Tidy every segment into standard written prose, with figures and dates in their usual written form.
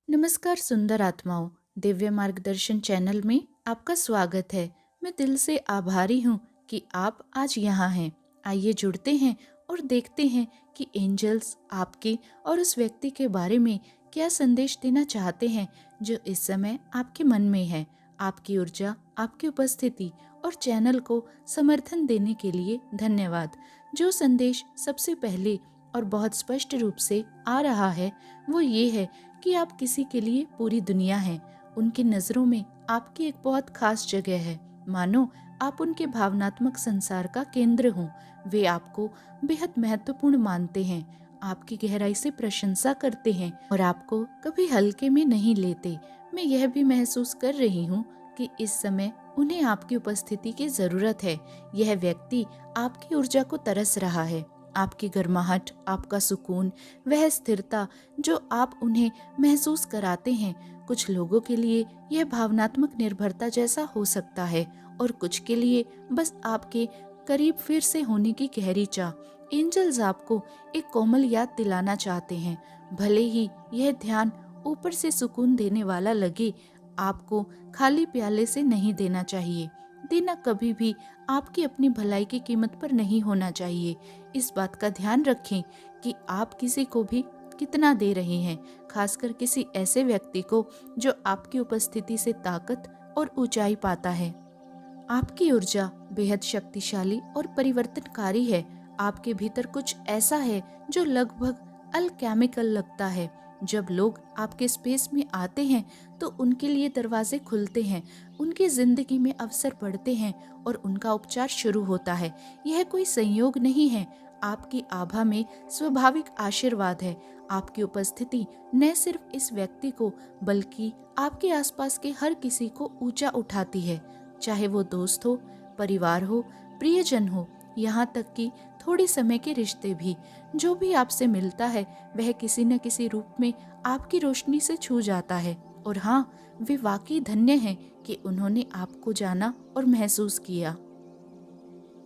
नमस्कार सुंदर आत्माओं। दिव्य मार्गदर्शन चैनल में आपका स्वागत है। मैं दिल से आभारी हूँ कि आप आज यहाँ हैं। आइए जुड़ते हैं और देखते हैं कि एंजल्स आपके और उस व्यक्ति के बारे में क्या संदेश देना चाहते हैं जो इस समय आपके मन में है। आपकी ऊर्जा, आपकी उपस्थिति और चैनल को समर्थन देने के लिए धन्यवाद। जो संदेश सबसे पहले और बहुत स्पष्ट रूप से आ रहा है वो ये है कि आप किसी के लिए पूरी दुनिया हैं। उनकी नज़रों में आपकी एक बहुत खास जगह है, मानो आप उनके भावनात्मक संसार का केंद्र हों। वे आपको बेहद महत्वपूर्ण मानते हैं, आपकी गहराई से प्रशंसा करते हैं और आपको कभी हल्के में नहीं लेते। मैं यह भी महसूस कर रही हूँ कि इस समय उन्हें आपकी उपस्थिति की जरूरत है। यह व्यक्ति आपकी ऊर्जा को तरस रहा है, आपकी गर्माहट, आपका सुकून, वह स्थिरता जो आप उन्हें महसूस कराते हैं। कुछ लोगों के लिए यह भावनात्मक निर्भरता जैसा हो सकता है और कुछ के लिए बस आपके करीब फिर से होने की गहरी चाह। एंजल्स आपको एक कोमल याद दिलाना चाहते हैं। भले ही यह ध्यान ऊपर से सुकून देने वाला लगे, आपको खाली प्याले से नहीं देना चाहिए। देना कभी भी आपकी अपनी भलाई की कीमत पर नहीं होना चाहिए। इस बात का ध्यान रखें कि आप किसी को भी कितना दे रहे हैं, खासकर किसी ऐसे व्यक्ति को जो आपकी उपस्थिति से ताकत और ऊंचाई पाता है। आपकी ऊर्जा बेहद शक्तिशाली और परिवर्तनकारी है। आपके भीतर कुछ ऐसा है जो लगभग अलकेमिकल लगता है। जब लोग आपके स्पेस में आते हैं तो उनके लिए दरवाजे खुलते हैं, उनकी जिंदगी में अवसर बढ़ते हैं और उनका उपचार शुरू होता है। यह कोई संयोग नहीं है, आपकी आभा में स्वाभाविक आशीर्वाद है। आपकी उपस्थिति न सिर्फ इस व्यक्ति को बल्कि आपके आसपास के हर किसी को ऊंचा उठाती है, चाहे वो दोस्त हो, परिवार हो, प्रियजन हो, यहाँ तक कि थोड़े समय के रिश्ते भी। जो भी आपसे मिलता है वह किसी न किसी रूप में आपकी रोशनी से छू जाता है। और हाँ, वे वाकई धन्य हैं कि उन्होंने आपको जाना और महसूस किया।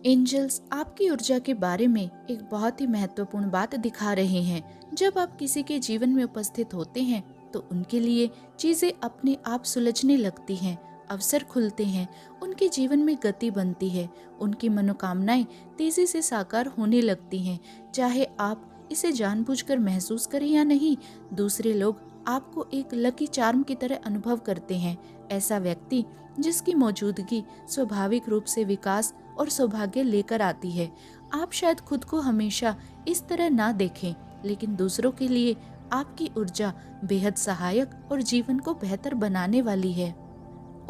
एंजल्स आपकी ऊर्जा के बारे में एक बहुत ही महत्वपूर्ण बात दिखा रहे हैं। जब आप किसी के जीवन में उपस्थित होते हैं तो उनके लिए चीजें अपने आप सुलझने लगती हैं, अवसर खुलते हैं, उनके जीवन में गति बनती है, उनकी मनोकामनाएं तेजी से साकार होने लगती हैं। चाहे आप इसे जानबूझकर महसूस करें या नहीं, दूसरे लोग आपको एक लकी चार्म की तरह अनुभव करते हैं। ऐसा व्यक्ति जिसकी मौजूदगी स्वाभाविक रूप से विकास और सौभाग्य लेकर आती है। आप शायद खुद को हमेशा इस तरह ना देखें, लेकिन दूसरों के लिए आपकी ऊर्जा बेहद सहायक और जीवन को बेहतर बनाने वाली है।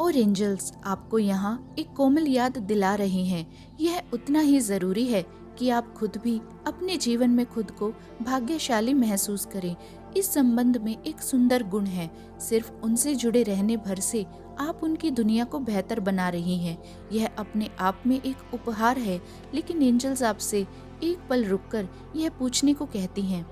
और एंजल्स आपको यहाँ एक कोमल याद दिला रहे हैं। यह उतना ही जरूरी है कि आप खुद भी अपने जीवन में खुद को भाग्यशाली महसूस करें। इस संबंध में एक सुंदर गुण है, सिर्फ उनसे जुड़े रहने भर से आप उनकी दुनिया को बेहतर बना रही हैं। यह अपने आप में एक उपहार है, लेकिन एंजल्स आपसे एक पल रुककर यह पूछने को कहती हैं,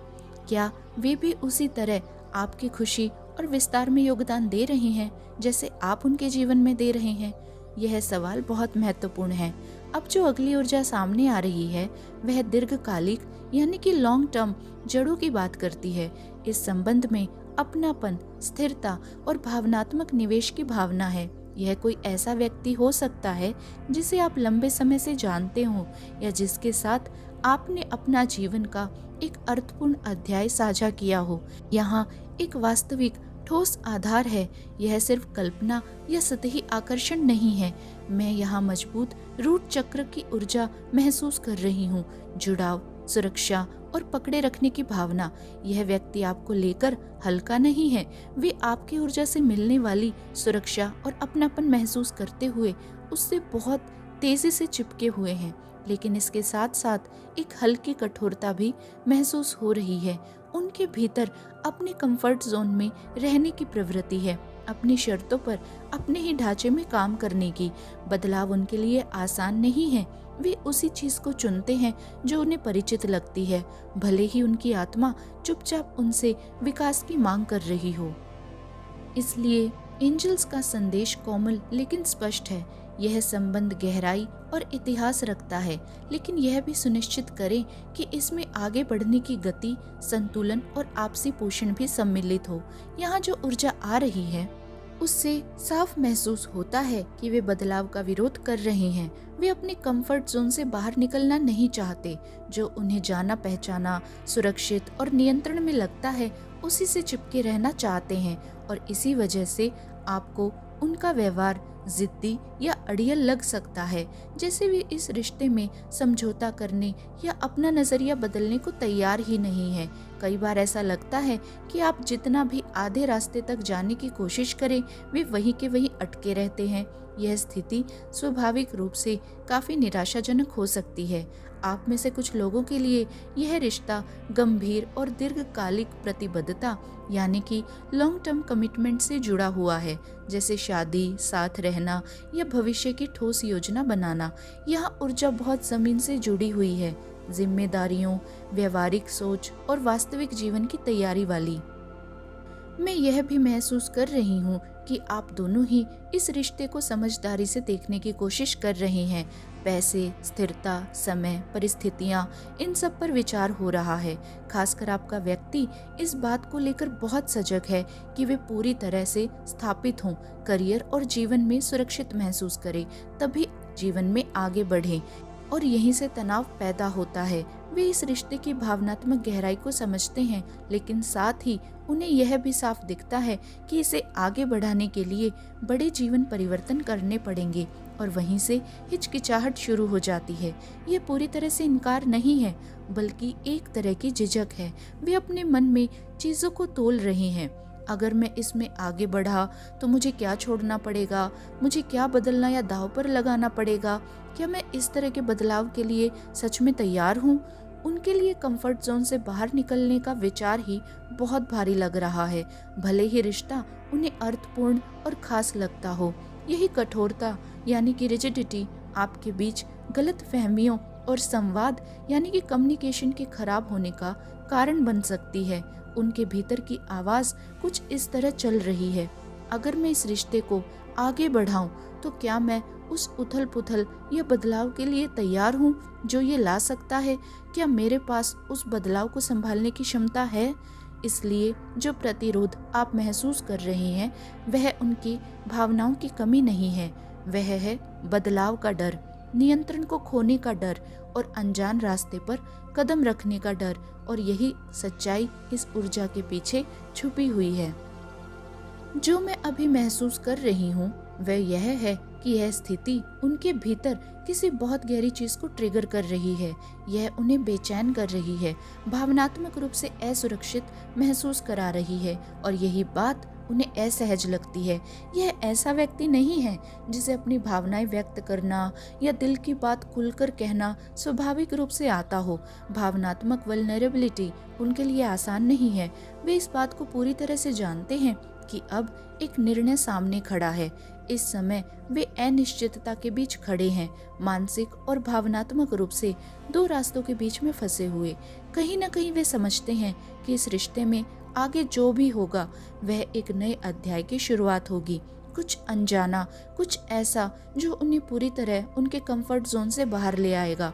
क्या वे भी उसी तरह आपकी खुशी और विस्तार में योगदान दे रहे हैं जैसे आप उनके जीवन में दे रहे हैं? यह सवाल बहुत महत्वपूर्ण है। अब जो अगली ऊर्जा सामने आ रही है वह दीर्घकालिक यानी कि लॉन्ग टर्म जड़ों की बात करती है। इस संबंध में अपनापन, स्थिरता और भावनात्मक निवेश की भावना है। यह कोई ऐसा व्यक्ति हो सकता है जिसे आप लंबे समय से जानते हो या जिसके साथ आपने अपना जीवन का एक अर्थपूर्ण अध्याय साझा किया हो। यहाँ एक वास्तविक ठोस आधार है। यह सिर्फ कल्पना या सतही आकर्षण नहीं है। मैं यहाँ मजबूत रूट चक्र की ऊर्जा महसूस कर रही हूँ, जुड़ाव, सुरक्षा और पकड़े रखने की भावना। यह व्यक्ति आपको लेकर हल्का नहीं है। वे आपकी ऊर्जा से मिलने वाली सुरक्षा और अपनापन महसूस करते हुए उससे बहुत तेजी से चिपके हुए हैं, लेकिन इसके साथ साथ एक हल्की कठोरता भी महसूस हो रही है। उनके भीतर अपने कंफर्ट जोन में रहने की प्रवृत्ति है, अपनी शर्तों पर अपने ही ढांचे में काम करने की। बदलाव उनके लिए आसान नहीं है। वे उसी चीज को चुनते हैं जो उन्हें परिचित लगती है, भले ही उनकी आत्मा चुपचाप उनसे विकास की मांग कर रही हो। इसलिए एंजल्स का संदेश कोमल लेकिन स्पष्ट है। यह संबंध गहराई और इतिहास रखता है, लेकिन यह भी सुनिश्चित करें कि इसमें आगे बढ़ने की गति, संतुलन और आपसी पोषण भी सम्मिलित हो। यहाँ जो ऊर्जा आ रही है उससे साफ महसूस होता है कि वे बदलाव का विरोध कर रहे हैं। वे अपने कंफर्ट जोन से बाहर निकलना नहीं चाहते। जो उन्हें जाना पहचाना, सुरक्षित और नियंत्रण में लगता है, उसी से चिपके रहना चाहते हैं और इसी वजह से आपको उनका व्यवहार जिद्दी या अड़ियल लग सकता है, जैसे वे इस रिश्ते में समझौता करने या अपना नजरिया बदलने को तैयार ही नहीं है। कई बार ऐसा लगता है कि आप जितना भी आधे रास्ते तक जाने की कोशिश करें, वे वहीं के वहीं अटके रहते हैं। यह स्थिति स्वाभाविक रूप से काफी निराशाजनक हो सकती है। आप में से कुछ लोगों के लिए यह रिश्ता गंभीर और दीर्घकालिक प्रतिबद्धता यानी कि लॉन्ग टर्म कमिटमेंट से जुड़ा हुआ है, जैसे शादी, साथ रहना या भविष्य की ठोस योजना बनाना। यहाँ ऊर्जा बहुत जमीन से जुड़ी हुई है, जिम्मेदारियों, व्यवहारिक सोच और वास्तविक जीवन की तैयारी वाली। मैं यह भी महसूस कर रही हूँ कि आप दोनों ही इस रिश्ते को समझदारी से देखने की कोशिश कर रहे हैं। पैसे, स्थिरता, समय, परिस्थितियाँ, इन सब पर विचार हो रहा है। खासकर आपका व्यक्ति इस बात को लेकर बहुत सजग है कि वे पूरी तरह से स्थापित हों, करियर और जीवन में सुरक्षित महसूस करें, तभी जीवन में आगे बढ़ें। और यहीं से तनाव पैदा होता है। वे इस रिश्ते की भावनात्मक गहराई को समझते हैं, लेकिन साथ ही उन्हें यह भी साफ दिखता है कि इसे आगे बढ़ाने के लिए बड़े जीवन परिवर्तन करने पड़ेंगे और वहीं से हिचकिचाहट शुरू हो जाती है। ये पूरी तरह से इनकार नहीं है, बल्कि एक तरह की झिझक है। वे अपने मन में चीजों को तोल रहे हैं। अगर मैं इसमें आगे बढ़ा तो मुझे क्या छोड़ना पड़ेगा, मुझे क्या बदलना या दांव पर लगाना पड़ेगा, क्या मैं इस तरह के बदलाव के लिए सच में तैयार हूँ। उनके लिए कंफर्ट जोन से बाहर निकलने का विचार ही बहुत भारी लग रहा है, भले ही रिश्ता उन्हें अर्थपूर्ण और खास लगता हो। यही कठोरता यानी कि रिजिडिटी आपके बीच गलत फहमियों और संवाद यानी कि कम्युनिकेशन के खराब होने का कारण बन सकती है। उनके भीतर की आवाज कुछ इस तरह चल रही है, अगर मैं इस रिश्ते को आगे बढ़ाऊं तो क्या मैं उस उथल पुथल या बदलाव के लिए तैयार हूँ जो ये ला सकता है। क्या मेरे पास उस बदलाव को संभालने की क्षमता है। इसलिए जो प्रतिरोध आप महसूस कर रहे हैं वह उनकी भावनाओं की कमी नहीं है, वह है बदलाव का डर, नियंत्रण को खोने का डर और अनजान रास्ते पर कदम रखने का डर। और यही सच्चाई इस ऊर्जा के पीछे छुपी हुई है। जो मैं अभी महसूस कर रही हूँ वह यह है कि यह स्थिति उनके भीतर किसी बहुत गहरी चीज को ट्रिगर कर रही है। यह उन्हें बेचैन कर रही है, भावनात्मक रूप से असुरक्षित महसूस करा रही है और यही बात उन्हें असहज लगती है। यह ऐसा व्यक्ति नहीं है जिसे अपनी भावनाएं व्यक्त करना या दिल की बात खुलकर कहना स्वाभाविक रूप से आता हो। भावनात्मक वल्नरेबिलिटी उनके लिए आसान नहीं है। वे इस बात को पूरी तरह से जानते हैं कि अब एक निर्णय सामने खड़ा है। इस समय वे अनिश्चितता के बीच खड़े हैं, मानसिक और भावनात्मक रूप से दो रास्तों के बीच में फंसे हुए। कहीं न कहीं वे समझते हैं कि इस रिश्ते में आगे जो भी होगा वह एक नए अध्याय की शुरुआत होगी, कुछ अनजाना, कुछ ऐसा जो उन्हें पूरी तरह उनके कंफर्ट जोन से बाहर ले आएगा।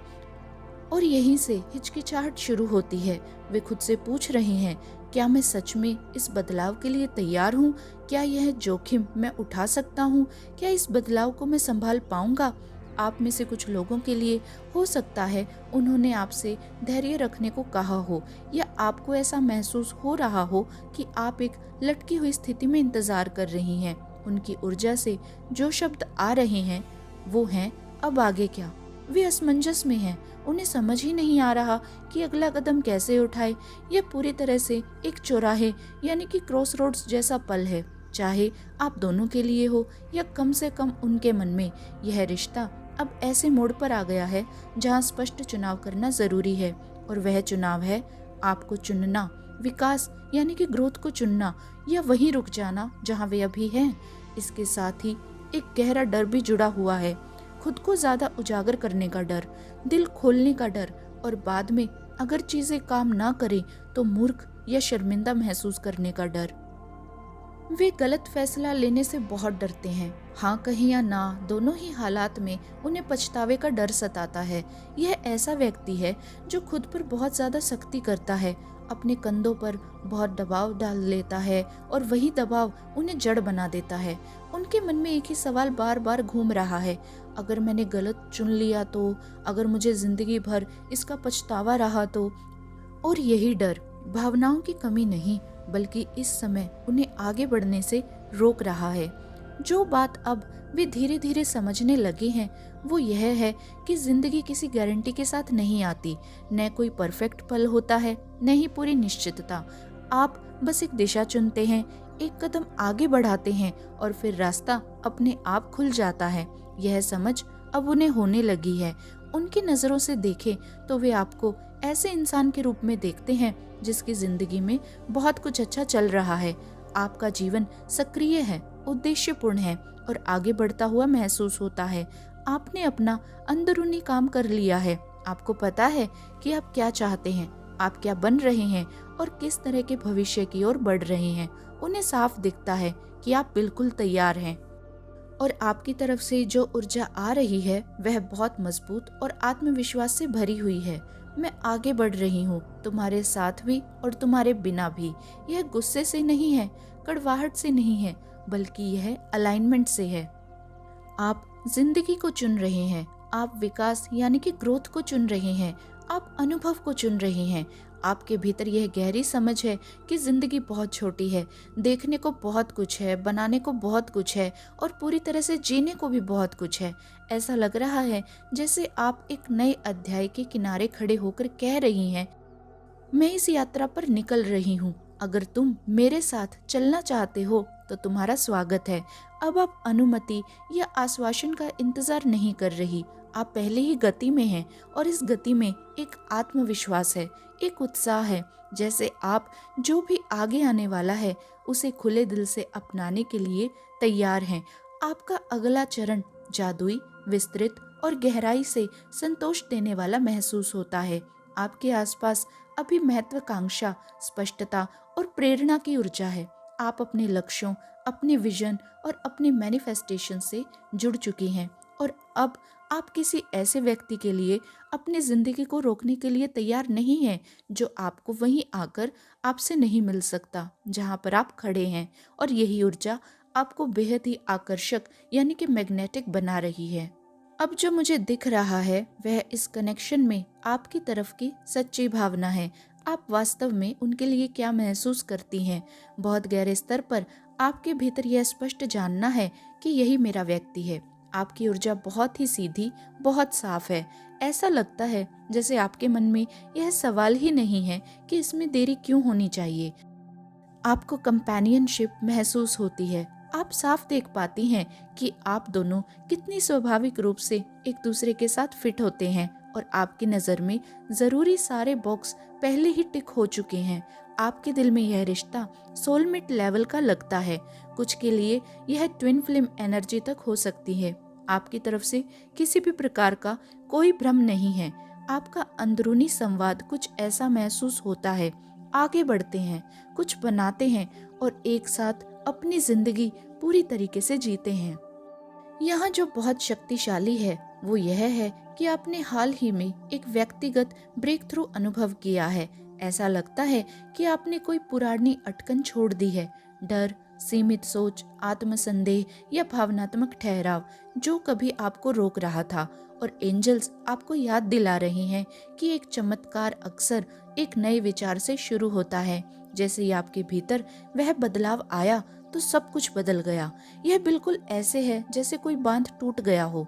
और यहीं से हिचकिचाहट शुरू होती है। वे खुद से पूछ रहे हैं, क्या मैं सच में इस बदलाव के लिए तैयार हूँ? क्या यह जोखिम मैं उठा सकता हूँ? क्या इस बदलाव को मैं संभाल पाऊंगा? आप में से कुछ लोगों के लिए हो सकता है उन्होंने आपसे धैर्य रखने को कहा हो, या आपको ऐसा महसूस हो रहा हो कि आप एक लटकी हुई स्थिति में इंतजार कर रही हैं। उनकी ऊर्जा से जो शब्द आ रहे हैं वो हैं, अब आगे क्या। वे असमंजस में हैं, उन्हें समझ ही नहीं आ रहा कि अगला कदम कैसे उठाए। यह पूरी तरह से एक चौराहे यानी कि क्रॉस रोड्स जैसा पल है, चाहे आप दोनों के लिए हो या कम से कम उनके मन में। यह रिश्ता अब ऐसे मोड़ पर आ गया है जहां स्पष्ट चुनाव करना जरूरी है, और वह चुनाव है आपको चुनना, विकास यानी कि ग्रोथ को चुनना, या वहीं रुक जाना जहां वे अभी हैं। इसके साथ ही एक गहरा डर भी जुड़ा हुआ है, खुद को ज्यादा उजागर करने का डर, दिल खोलने का डर, और बाद में अगर चीजें काम ना करें तो मूर्ख या शर्मिंदा महसूस करने का डर। वे गलत फैसला लेने से बहुत डरते हैं। हाँ कहें या ना, दोनों ही हालात में उन्हें पछतावे का डर सताता है। यह ऐसा व्यक्ति है जो खुद पर बहुत ज्यादा सख्ती करता है, अपने कंधों पर बहुत दबाव डाल लेता है और वही दबाव उन्हें जड़ बना देता है। उनके मन में एक ही सवाल बार बार घूम रहा है, अगर मैंने गलत चुन लिया तो, अगर मुझे जिंदगी भर इसका पछतावा रहा तो। और यही डर भावनाओं की कमी नहीं, बल्कि इस समय उन्हें आगे बढ़ने से रोक रहा है। जो बात अब वे धीरे धीरे समझने लगे हैं वो यह है कि जिंदगी किसी गारंटी के साथ नहीं आती। न कोई परफेक्ट पल होता है, न ही पूरी निश्चितता। आप बस एक दिशा चुनते हैं, एक कदम आगे बढ़ाते हैं और फिर रास्ता अपने आप खुल जाता है। यह समझ अब उन्हें होने लगी है। उनकी नजरों से देखें तो वे आपको ऐसे इंसान के रूप में देखते हैं जिसकी जिंदगी में बहुत कुछ अच्छा चल रहा है। आपका जीवन सक्रिय है, उद्देश्यपूर्ण है और आगे बढ़ता हुआ महसूस होता है। आपने अपना अंदरूनी काम कर लिया है। आपको पता है कि आप क्या चाहते हैं, आप क्या बन रहे हैं और किस तरह के भविष्य की ओर बढ़ रहे हैं। उन्हें साफ दिखता है कि आप बिल्कुल तैयार हैं और आपकी तरफ से जो ऊर्जा आ रही है वह बहुत मजबूत और आत्मविश्वास से भरी हुई है। मैं आगे बढ़ रही हूँ, तुम्हारे साथ भी और तुम्हारे बिना भी। यह गुस्से से नहीं है, कड़वाहट से नहीं है, बल्कि यह अलाइनमेंट से है। आप जिंदगी को चुन रहे हैं, आप विकास यानी कि ग्रोथ को चुन रहे हैं, आप अनुभव को चुन रहे हैं। आपके भीतर यह गहरी समझ है कि जिंदगी बहुत छोटी है, देखने को बहुत कुछ है, बनाने को बहुत कुछ है और पूरी तरह से जीने को भी बहुत कुछ है। ऐसा लग रहा है जैसे आप एक नए अध्याय के किनारे खड़े होकर कह रही हैं, मैं इस यात्रा पर निकल रही हूँ। अगर तुम मेरे साथ चलना चाहते हो तो तुम्हारा स्वागत है। अब आप अनुमति या आश्वासन का इंतजार नहीं कर रही, आप पहले ही गति में हैं और इस गति में एक आत्मविश्वास है, एक उत्साह है, जैसे आप जो भी आगे आने वाला है उसे खुले दिल से अपनाने के लिए तैयार हैं। आपका अगला चरण जादुई, विस्तृत और गहराई से संतोष देने वाला महसूस होता है। आपके आसपास अभी महत्वाकांक्षा, स्पष्टता और प्रेरणा की ऊर्जा है। आप अपने लक्ष्यों, अपने विजन और अपने मैनिफेस्टेशन से जुड़ चुकी हैं और अब आप किसी ऐसे व्यक्ति के लिए अपनी जिंदगी को रोकने के लिए तैयार नहीं हैं जो आपको वहीं आकर आपसे नहीं मिल सकता जहां पर आप खड़े हैं। और यही ऊर्जा आपको बेहद ही आकर्षक यानी कि मैग्नेटिक बना रही है। अब जो मुझे दिख रहा है वह इस कनेक्शन में आपकी तरफ की सच्ची भावना है। आप वास्तव में उनके लिए क्या महसूस करती हैं। बहुत गहरे स्तर पर आपके भीतर यह स्पष्ट जानना है कि यही मेरा व्यक्ति है। आपकी ऊर्जा बहुत ही सीधी, बहुत साफ है। ऐसा लगता है जैसे आपके मन में यह सवाल ही नहीं है कि इसमें देरी क्यों होनी चाहिए। आपको कंपेनियनशिप महसूस होती है। आप साफ देख पाती हैं कि आप दोनों कितनी स्वाभाविक रूप से एक दूसरे के साथ फिट होते हैं और आपकी नज़र में ज़रूरी सारे बॉक्स पहले ही टिक हो चुके हैं। आपके दिल में यह रिश्ता सोलमेट लेवल का लगता है। कुछ के लिए यह ट्विन फ्लेम एनर्जी तक हो सकती है। आपकी तरफ से किसी भी प्रकार का कोई भ्रम नहीं है। आपका अंदरूनी संवाद कुछ ऐसा महसूस होता है। आगे बढ़ते हैं, कुछ बनाते हैं और एक साथ अपनी जिंदगी पूरी तरीके से जीते हैं। यहाँ जो बहुत शक्तिशाली है वो यह है कि आपने हाल ही में एक व्यक्तिगत ब्रेक थ्रू अनुभव किया है। ऐसा लगता है कि आपने कोई पुरानी अटकन छोड़ दी है। डर, सीमित सोच, आत्मसंदेह या भावनात्मक ठहराव जो कभी आपको रोक रहा था। और एंजल्स आपको याद दिला रहे हैं कि एक चमत्कार अक्सर एक नए विचार से शुरू होता है। जैसे ही आपके भीतर वह बदलाव आया तो सब कुछ बदल गया। यह बिल्कुल ऐसे है जैसे कोई बांध टूट गया हो।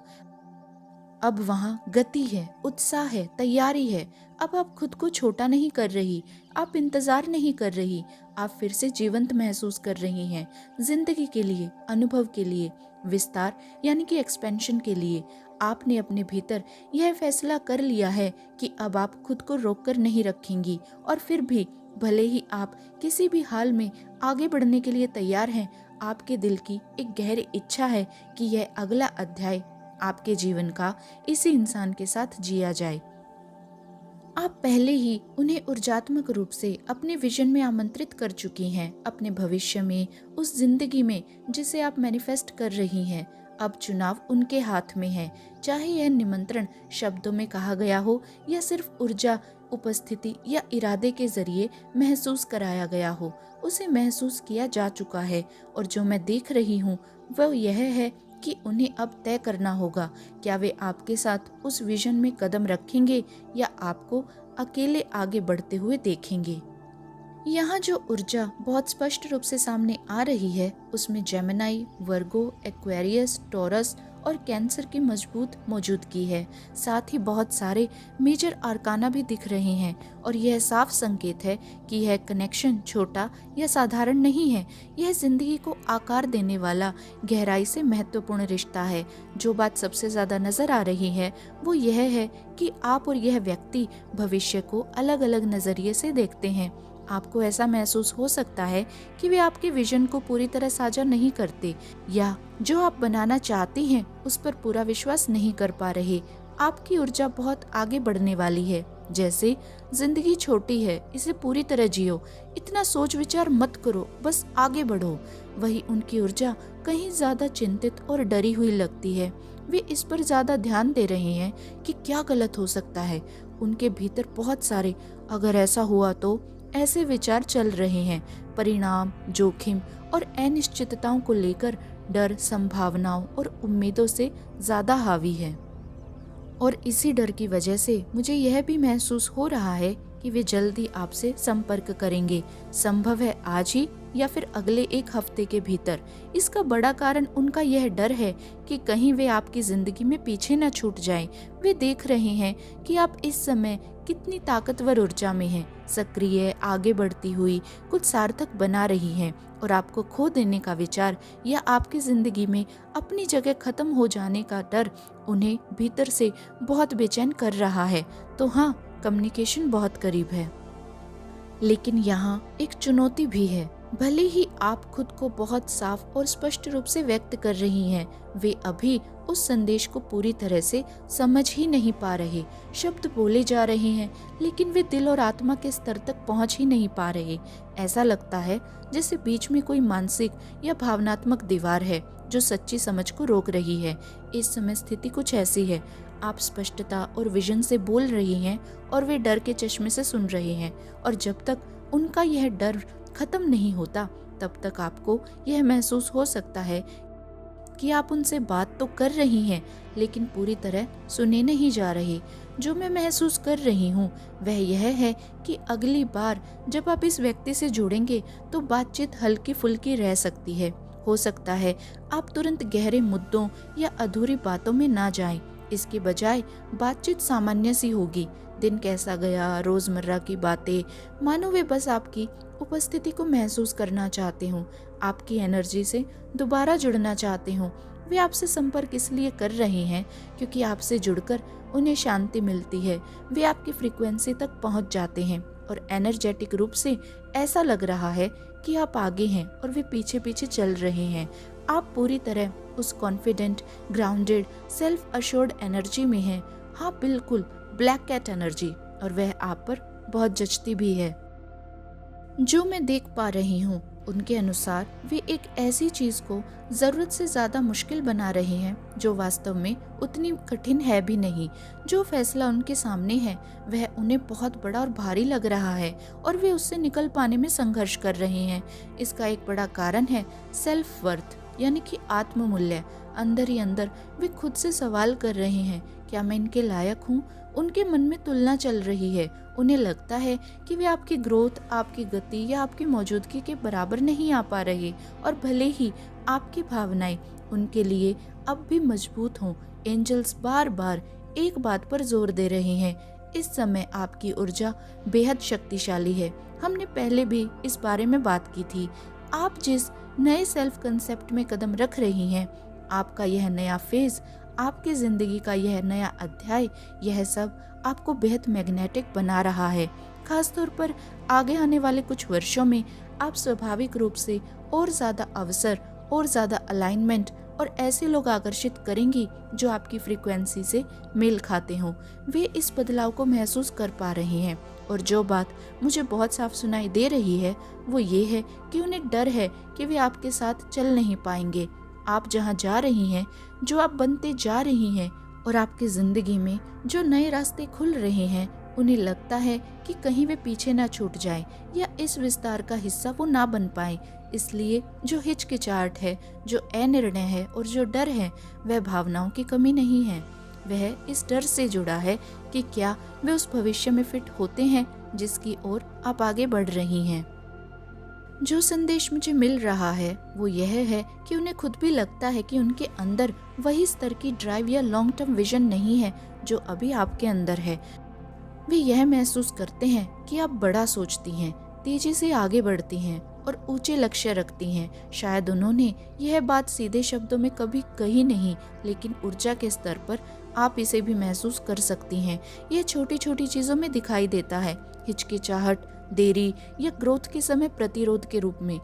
अब वहाँ गति है, उत्साह है, तैयारी है। अब आप खुद को छोटा नहीं कर रही, आप इंतजार नहीं कर रही, आप फिर से जीवंत महसूस कर रही हैं। जिंदगी के लिए, अनुभव के लिए, विस्तार यानी कि एक्सपेंशन के लिए। आपने अपने भीतर यह फैसला कर लिया है कि अब आप खुद को रोक कर नहीं रखेंगी। और फिर भी भले ही आप किसी भी हाल में आगे बढ़ने के लिए तैयार हैं, आपके दिल की एक गहरी इच्छा है कि यह अगला अध्याय आपके जीवन का इसी इंसान के साथ जिया जाए। आप पहले ही उन्हें ऊर्जात्मक रूप से अपने विजन में आमंत्रित कर चुकी हैं, अपने भविष्य में, उस जिंदगी में जिसे आप मैनिफेस्ट कर रही हैं। अब चुनाव उनके हाथ में है, चाहे यह निमंत्रण शब्दों में कहा गया हो या सिर्फ ऊर्जा, उपस्थिति या इरादे के जरिए महसूस कराया गया हो, उसे महसूस किया जा चुका है। और जो मैं देख रही हूँ वह यह है कि उन्हें अब तय करना होगा, क्या वे आपके साथ उस विजन में कदम रखेंगे या आपको अकेले आगे बढ़ते हुए देखेंगे। यहाँ जो ऊर्जा बहुत स्पष्ट रूप से सामने आ रही है उसमें जेमिनी, वर्गो, एक्वेरियस, टॉरस और कैंसर की मजबूत मौजूदगी है। साथ ही बहुत सारे मेजर आर्काना भी दिख रहे हैं और यह साफ संकेत है कि यह कनेक्शन छोटा या साधारण नहीं है। यह जिंदगी को आकार देने वाला गहराई से महत्वपूर्ण रिश्ता है। जो बात सबसे ज्यादा नजर आ रही है वो यह है कि आप और यह व्यक्ति भविष्य को अलग अलग नजरिए से देखते हैं। आपको ऐसा महसूस हो सकता है कि वे आपके विजन को पूरी तरह साझा नहीं करते या जो आप बनाना चाहती हैं उस पर पूरा विश्वास नहीं कर पा रहे। आपकी ऊर्जा बहुत आगे बढ़ने वाली है, जैसे जिंदगी छोटी है, इसे पूरी तरह जियो, इतना सोच विचार मत करो, बस आगे बढ़ो। वही उनकी ऊर्जा कहीं ज्यादा चिंतित और डरी हुई लगती है। वे इस पर ज्यादा ध्यान दे रहे हैं कि क्या गलत हो सकता है। उनके भीतर बहुत सारे अगर ऐसा हुआ तो ऐसे विचार चल रहे हैं। परिणाम, जोखिम और अनिश्चितताओं को लेकर डर संभावनाओं और उम्मीदों से ज्यादा हावी है। और इसी डर की वजह से मुझे यह भी महसूस हो रहा है कि वे जल्दी आपसे संपर्क करेंगे, संभव है आज ही या फिर अगले एक हफ्ते के भीतर। इसका बड़ा कारण उनका यह डर है कि कहीं वे आपकी जिंदगी में पीछे न छूट जाएं। वे देख रहे हैं कि आप इस समय कितनी ताकतवर ऊर्जा में हैं, सक्रिय, आगे बढ़ती हुई, कुछ सार्थक बना रही हैं और आपको खो देने का विचार या आपकी जिंदगी में अपनी जगह खत्म हो जाने का डर उन्हें भीतर से बहुत बेचैन कर रहा है। तो हाँ, कम्युनिकेशन बहुत करीब है, लेकिन यहाँ एक चुनौती भी है। भले ही आप खुद को बहुत साफ और स्पष्ट रूप से व्यक्त कर रही हैं, वे अभी उस संदेश को पूरी तरह से समझ ही नहीं पा रहे। शब्द बोले जा रहे हैं लेकिन वे दिल और आत्मा के स्तर तक पहुंच ही नहीं पा रहे। ऐसा लगता है जैसे बीच में कोई मानसिक या भावनात्मक दीवार है जो सच्ची समझ को रोक रही है। इस समय स्थिति कुछ ऐसी है, आप स्पष्टता और विजन से बोल रही हैं और वे डर के चश्मे से सुन रहे हैं। और जब तक उनका यह डर खत्म नहीं होता तब तक आपको यह महसूस हो सकता है कि आप उनसे बात तो कर रही हैं लेकिन पूरी तरह सुने नहीं जा रहे। जो मैं महसूस कर रही हूँ वह यह है कि अगली बार जब आप इस व्यक्ति से जुड़ेंगे तो बातचीत हल्की फुल्की रह सकती है। हो सकता है आप तुरंत गहरे मुद्दों या अधूरी बातों में ना जाएं। इसके बजाय बातचीत सामान्य सी होगी। दिन कैसा गया, रोजमर्रा की बातें, मानो वे बस आपकी उपस्थिति को महसूस करना चाहते हो, आपकी एनर्जी से दोबारा जुड़ना चाहते हो। वे आपसे संपर्क इसलिए कर रहे हैं क्योंकि आपसे जुड़कर उन्हें शांति मिलती है। वे आपकी फ्रीक्वेंसी तक पहुंच जाते हैं और एनर्जेटिक रूप से ऐसा लग रहा है कि आप आगे हैं और वे पीछे पीछे चल रहे हैं। आप पूरी तरह उस confident, grounded, self assured energy में हैं। हाँ बिल्कुल, ब्लैक कैट एनर्जी, और वह आप पर बहुत जचती भी है। जो मैं देख पा रही हूँ उनके अनुसार वे एक ऐसी चीज को जरूरत से ज्यादा मुश्किल बना रहे हैं जो वास्तव में उतनी कठिन है भी नहीं। जो फैसला उनके सामने है वह उन्हें बहुत बड़ा और भारी लग रहा है और वे उससे निकल पाने में संघर्ष कर रहे हैं। इसका एक बड़ा कारण है सेल्फ वर्थ, यानी कि आत्ममूल्य। अंदर ही अंदर वे खुद से सवाल कर रहे हैं, क्या मैं इनके लायक हूँ? उनके मन में तुलना चल रही है। उन्हें लगता है कि वे आपकी ग्रोथ, आपकी गति या आपकी मौजूदगी के बराबर नहीं आ पा रहे। और भले ही आपकी भावनाएं उनके लिए अब भी मजबूत हों, एंजल्स बार बार एक बात पर जोर दे रहे हैं, इस समय आपकी ऊर्जा बेहद शक्तिशाली है। हमने पहले भी इस बारे में बात की थी। आप जिस नए सेल्फ कंसेप्ट में कदम रख रही हैं, आपका यह नया फेज, आपकी जिंदगी का यह नया अध्याय, यह सब आपको बेहद मैग्नेटिक बना रहा है। खासतौर पर आगे आने वाले कुछ वर्षों में आप स्वाभाविक रूप से और ज्यादा अवसर और ज्यादा अलाइनमेंट और ऐसे लोग आकर्षित करेंगी जो आपकी फ्रीक्वेंसी से मेल खाते हों। वे इस बदलाव को महसूस कर पा रहे हैं और जो बात मुझे बहुत साफ सुनाई दे रही है वो ये है कि उन्हें डर है कि वे आपके साथ चल नहीं पाएंगे। आप जहाँ जा रही हैं, जो आप बनते जा रही हैं और आपकी जिंदगी में जो नए रास्ते खुल रहे हैं, उन्हें लगता है कि कहीं वे पीछे ना छूट जाएं या इस विस्तार का हिस्सा वो ना बन पाए। इसलिए जो हिचकिचाहट है, जो अनिर्णय है और जो डर है, वह भावनाओं की कमी नहीं है। वह इस डर से जुड़ा है कि क्या वे उस भविष्य में फिट होते हैं जिसकी ओर आप आगे बढ़ रही हैं। जो संदेश मुझे मिल रहा है वो यह है कि उन्हें खुद भी लगता है कि उनके अंदर वही स्तर की ड्राइव या लॉन्ग टर्म विजन नहीं है जो अभी आपके अंदर है। वे यह महसूस करते हैं कि आप बड़ा सोचती हैं, तेजी से आगे बढ़ती हैं और ऊंचे लक्ष्य रखती हैं। शायद उन्होंने यह बात सीधे शब्दों में कभी कही नहीं, लेकिन ऊर्जा के स्तर पर आप इसे भी महसूस कर सकती हैं। यह छोटी छोटी चीजों में दिखाई देता है, हिचकिचाहट, देरी या ग्रोथ के समय प्रतिरोध के रूप में।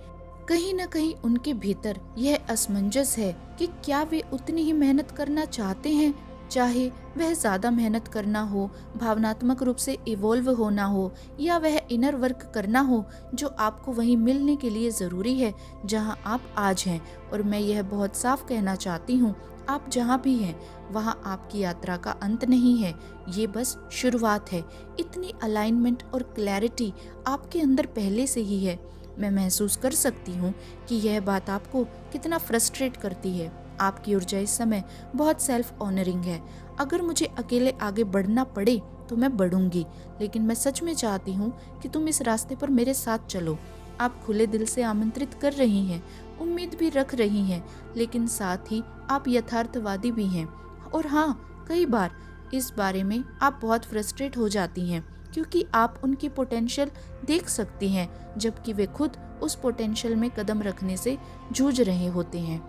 कहीं न कहीं उनके भीतर यह असमंजस है कि क्या वे उतनी ही मेहनत करना चाहते हैं, चाहे वह ज्यादा मेहनत करना हो, भावनात्मक रूप से इवॉल्व होना हो, या वह इनर वर्क करना हो जो आपको वहीं मिलने के लिए जरूरी है जहां आप आज हैं। और मैं यह बहुत साफ कहना चाहती हूँ, आप जहाँ भी हैं वहाँ आपकी यात्रा का अंत नहीं है, ये बस शुरुआत है। इतनी अलाइनमेंट और क्लैरिटी आपके अंदर पहले से ही है। मैं महसूस कर सकती हूँ कि यह बात आपको कितना फ्रस्ट्रेट करती है। आपकी ऊर्जा इस समय बहुत सेल्फ ऑनरिंग है। अगर मुझे अकेले आगे बढ़ना पड़े तो मैं बढ़ूंगी, लेकिन मैं सच में चाहती हूँ कि तुम इस रास्ते पर मेरे साथ चलो। आप खुले दिल से आमंत्रित कर रही हैं, उम्मीद भी रख रही हैं, लेकिन साथ ही आप यथार्थवादी भी हैं। और हाँ, कई बार इस बारे में आप बहुत फ्रस्ट्रेट हो जाती हैं क्योंकि आप उनकी पोटेंशियल देख सकती हैं जबकि वे खुद उस पोटेंशियल में कदम रखने से जूझ रहे होते हैं।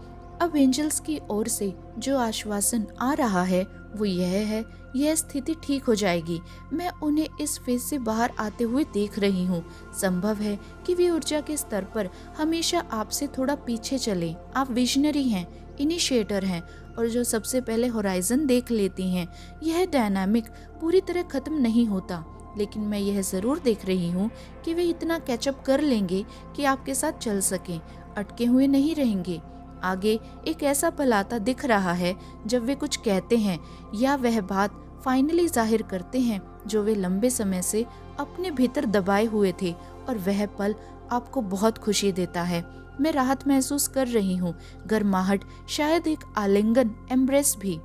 अब एंजल्स की ओर से जो आश्वासन आ रहा है वो यह है, यह स्थिति ठीक हो जाएगी। मैं उन्हें इस फेज से बाहर आते हुए देख रही हूँ। संभव है कि वे ऊर्जा के स्तर पर हमेशा आपसे थोड़ा पीछे चले। आप विजनरी हैं, इनिशिएटर हैं और जो सबसे पहले होराइजन देख लेती हैं। यह डायनामिक पूरी तरह खत्म नहीं होता, लेकिन मैं यह जरूर देख रही हूँ कि वे इतना कैचअप कर लेंगे कि आपके साथ चल सकें, अटके हुए नहीं रहेंगे। आगे एक ऐसा पल आता दिख रहा है जब वे कुछ कहते हैं या वह बात फाइनली जाहिर करते हैं जो वे लंबे समय से अपने भीतर दबाए हुए थे, और वह पल आपको बहुत खुशी देता है। मैं राहत महसूस कर रही हूँ, गर्माहट, शायद एक आलिंगन, एम्ब्रेस भी।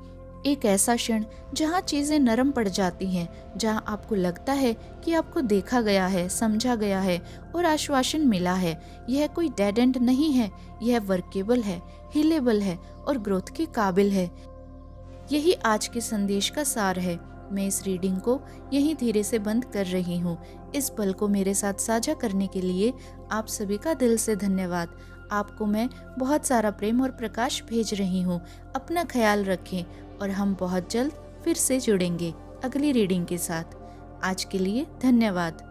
एक ऐसा क्षण जहाँ चीजें नरम पड़ जाती हैं, जहाँ आपको लगता है कि आपको देखा गया है, समझा गया है और आश्वासन मिला है। यह कोई डेड एंड नहीं है, यह वर्केबल है, हिलेबल है और ग्रोथ के काबिल है। यही आज के संदेश का सार है। मैं इस रीडिंग को यहीं धीरे से बंद कर रही हूँ। इस पल को मेरे साथ साझा करने के लिए आप सभी का दिल से धन्यवाद। आपको मैं बहुत सारा प्रेम और प्रकाश भेज रही हूँ। अपना ख्याल रखें और हम बहुत जल्द फिर से जुड़ेंगे अगली रीडिंग के साथ। आज के लिए धन्यवाद।